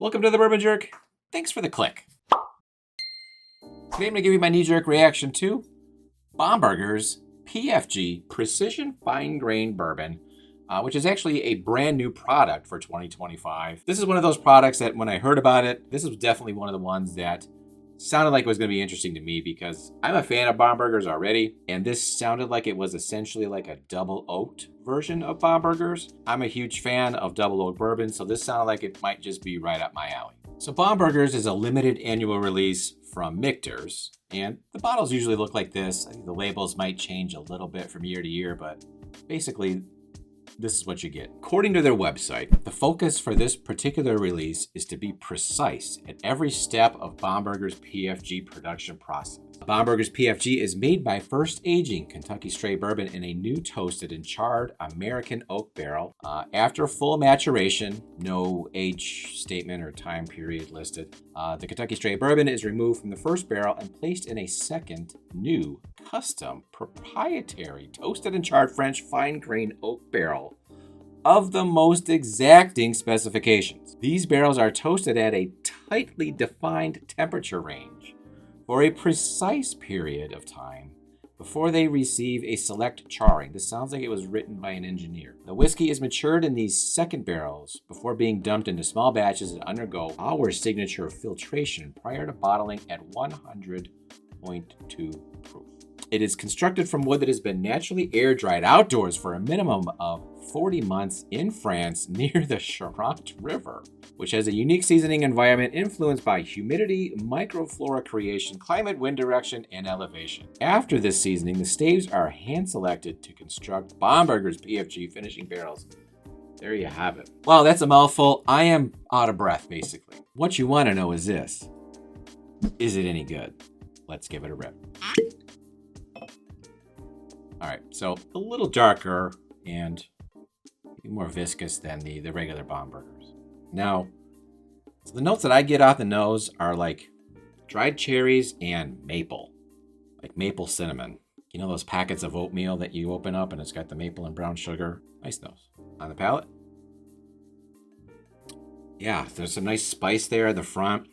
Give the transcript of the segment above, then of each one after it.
Welcome to the Bourbon Jerk. Thanks for the click. Today I'm going to give you my knee-jerk reaction to Bomberger's PFG Precision Fine Grain Bourbon, which is actually a brand new product for 2025. This is one of those products that when I heard about it, this was definitely one of the ones that sounded like it was going to be interesting to me because I'm a fan of Bombergers already, and this sounded like it was essentially like a double oaked version of Bombergers. I'm a huge fan of double oaked bourbon, so this sounded like it might just be right up my alley. So Bombergers is a limited annual release from Michter's, and the bottles usually look like this. I think the labels might change a little bit from year to year, but basically this is what you get. According to their website, the focus for this particular release is to be precise at every step of Bomberger's PFG production process. Bomberger's PFG is made by first aging Kentucky straight bourbon in a new toasted and charred American oak barrel. After full maturation, no age statement or time period listed, the Kentucky straight bourbon is removed from the first barrel and placed in a second, new, custom, proprietary, toasted and charred French fine grain oak barrel of the most exacting specifications. These barrels are toasted at a tightly defined temperature range for a precise period of time before they receive a select charring. This sounds like it was written by an engineer. The whiskey is matured in these second barrels before being dumped into small batches and undergo our signature filtration prior to bottling at 100.2 proof. It is constructed from wood that has been naturally air dried outdoors for a minimum of 40 months in France near the Charente River, which has a unique seasoning environment influenced by humidity, microflora creation, climate, wind direction, and elevation. After this seasoning, the staves are hand-selected to construct Bomberger's PFG finishing barrels. There you have it. Wow, that's a mouthful. I am out of breath, basically. What you want to know is this. Is it any good? Let's give it a rip. All right, so a little darker and more viscous than the regular Bombergers. Now, so the notes that I get off the nose are like dried cherries and maple, like maple cinnamon. You know those packets of oatmeal that you open up and it's got the maple and brown sugar? Nice nose. On the palate? Yeah, there's some nice spice there at the front.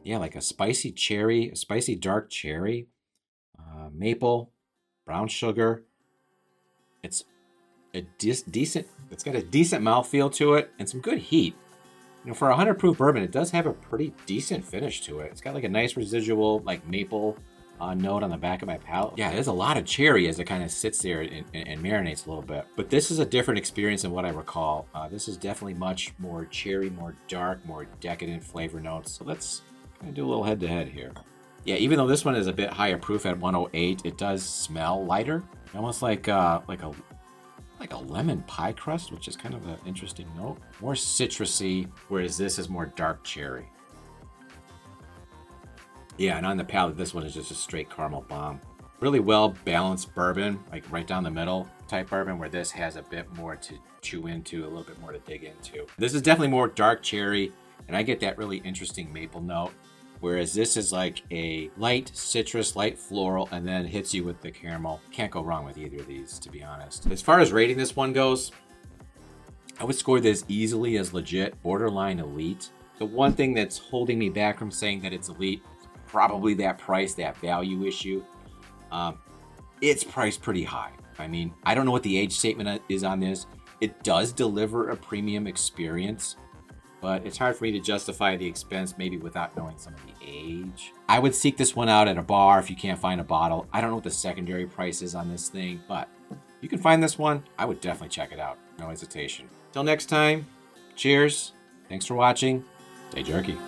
Yeah, like a spicy cherry, a spicy dark cherry, maple, brown sugar. It's a decent. It's got a decent mouthfeel to it and some good heat. You know, for a 100 proof bourbon, it does have a pretty decent finish to it. It's got like a nice residual, like maple note on the back of my palate. Yeah, there's a lot of cherry as it kind of sits there and marinates a little bit. But this is a different experience than what I recall. This is definitely much more cherry, more dark, more decadent flavor notes. So let's kind of do a little head to head here. Yeah, even though this one is a bit higher proof at 108, it does smell lighter, almost like a lemon pie crust, which is kind of an interesting note. More citrusy, whereas this is more dark cherry. Yeah, and on the palate, this one is just a straight caramel bomb. Really well balanced bourbon, like right down the middle type bourbon, where this has a bit more to chew into, a little bit more to dig into. This is definitely more dark cherry, and I get that really interesting maple note. Whereas this is like a light citrus, light floral, and then hits you with the caramel. Can't go wrong with either of these, to be honest. As far as rating this one goes, I would score this easily as legit, borderline elite. The one thing that's holding me back from saying that it's elite is probably that price, that value issue. It's priced pretty high. I mean, I don't know what the age statement is on this. It does deliver a premium experience, but it's hard for me to justify the expense maybe without knowing some of the age. I would seek this one out at a bar if you can't find a bottle. I don't know what the secondary price is on this thing, but if you can find this one, I would definitely check it out. No hesitation. Till next time, cheers. Thanks for watching. Stay jerky.